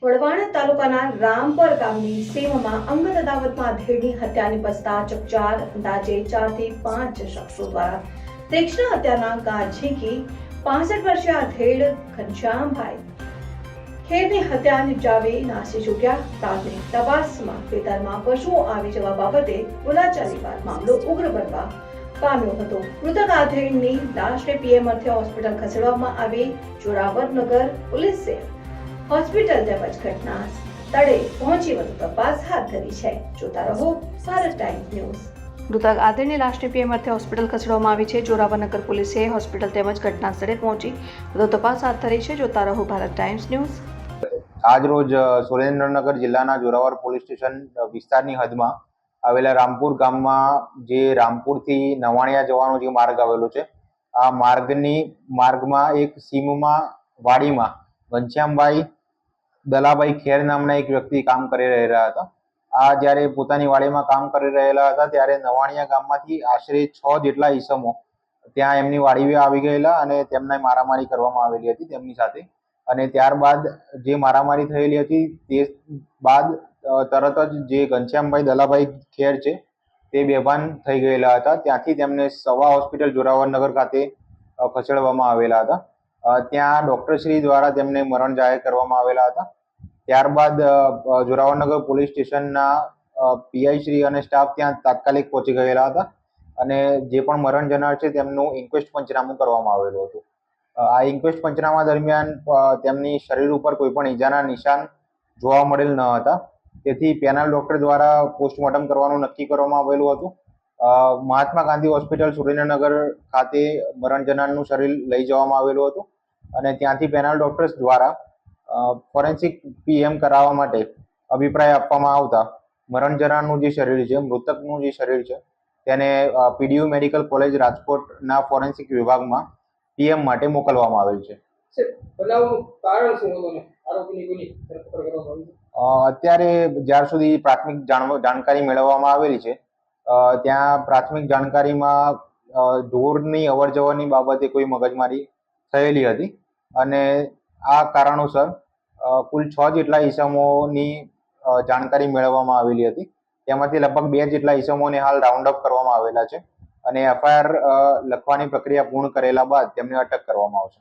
વઢવાણ તાલુકાના રામપર ગામની સીમમાં અંગત અદાવતમાં અધેડની હત્યા નિપજતા ચકચાર અંદાજે 4 થી 5 શખ્સો દ્વારા તીક્ષ્ણ હત્યાના ઘા ઝીંકી 65 વર્ષીય અધેડ ઘનશ્યામભાઈ ખેરની હત્યા નિપજાવી નાસી છૂટ્યા. પ્રાથમિક તપાસમાં ખેતરમાં પશુઓ આવી જવા બાબતે બોલાચાલી બાદ મામલો ઉગ્ર બનવા પામ્યો હતો. મૃતક આધેડની લાશને પીએમ અર્થે હોસ્પિટલ ખસેડવામાં આવી. જોરાવરનગર પોલીસે હોસ્પિટલ તેમજ ઘટના સ્થળે પહોંચી વધુ તપાસ હાથ ધરી છે. જોતા રહો ભારત ટાઈમ્સ ન્યૂઝ. મૃતક આધેડની લાશને પીએમ અર્થે હોસ્પિટલ ખસેડવામાં આવી છે. જોરાવરનગર પોલીસે હોસ્પિટલ તેમજ ઘટના સ્થળે પહોંચી વધુ તપાસ હાથ ધરી છે. જોતા રહો ભારત ટાઈમ્સ ન્યૂઝ. આજ રોજ સુરેન્દ્રનગર જિલ્લાના જોરાવર પોલીસ સ્ટેશન વિસ્તારની હદમાં આવેલા રામપુર ગામમાં જે રામપુરથી નવાણિયા જવાનો જે માર્ગ આવેલો છે, આ માર્ગમાં એક સીમમાં વાડીમાં ઘનશ્યામભાઈ દલાભાઈ ખેર નામના એક વ્યક્તિ કામ કરી રહ્યા હતા. આ જ્યારે પોતાની વાડીમાં કામ કરી રહેલા હતા ત્યારે નવાણિયા ગામમાંથી આશરે 6 જેટલા ઈસમો ત્યાં એમની વાડીએ આવી ગયેલા અને તેમને મારામારી કરવામાં આવેલી હતી તેમની સાથે. અને ત્યારબાદ જે મારામારી થયેલી હતી તે બાદ તરત જ જે ઘનશ્યામભાઈ દલાભાઈ ખેર છે તે બેભાન થઈ ગયેલા હતા. ત્યાંથી તેમને સવા હોસ્પિટલ જોરાવરનગર ખાતે ખસેડવામાં આવેલા હતા. ત્યાં ડૉક્ટરશ્રી દ્વારા તેમને મરણ જાહેર કરવામાં આવેલા હતા. ત્યારબાદ જોરાવરનગર પોલીસ સ્ટેશનના પીઆઈ શ્રી અને સ્ટાફ ત્યાં તાત્કાલિક પહોંચી ગયેલા હતા અને જે પણ મરણ જનાર છે તેમનું ઇન્ક્વેસ્ટ પંચનામું કરવામાં આવેલું હતું. આ ઇન્ક્વેસ્ટ પંચનામા દરમિયાન તેમની શરીર ઉપર કોઈ પણ ઈજાના નિશાન જોવા મળેલ ન હતા. તેથી પેનલ ડૉક્ટર દ્વારા પોસ્ટમોર્ટમ કરવાનું નક્કી કરવામાં આવેલું હતું. મહાત્મા ગાંધી હોસ્પિટલ સુરેન્દ્રનગર ખાતે મરણ જનારનું શરીર લઈ જવામાં આવેલું હતું અને ત્યાંથી પેનલ ડૉક્ટર્સ દ્વારા ફોરેન્સિક પીએમ કરાવવા માટે અભિપ્રાય આપવામાં આવતા મરણ જનારનું જે શરીર છે, મૃતકનું જે શરીર છે તેને પીડીયુ મેડિકલ કોલેજ રાજકોટના ફોરેન્સિક વિભાગમાં પીએમ માટે મોકલવામાં આવેલ છે. અત્યારે જ્યાર સુધી પ્રાથમિક જાણકારી મેળવવામાં આવેલી છે ત્યાં પ્રાથમિક જાણકારીમાં ઢોરની અવરજવરની બાબતે કોઈ મગજમારી થયેલી હતી અને આ કારણોસર કુલ 6 જેટલા ઈસમોની જાણકારી મેળવવામાં આવેલી હતી. તેમાંથી લગભગ 2 જેટલા ઈસમોને હાલ રાઉન્ડ અપ કરવામાં આવેલા છે અને એફઆઈઆર લખવાની પ્રક્રિયા પૂર્ણ કરેલા બાદ તેમને અટક કરવામાં આવશે.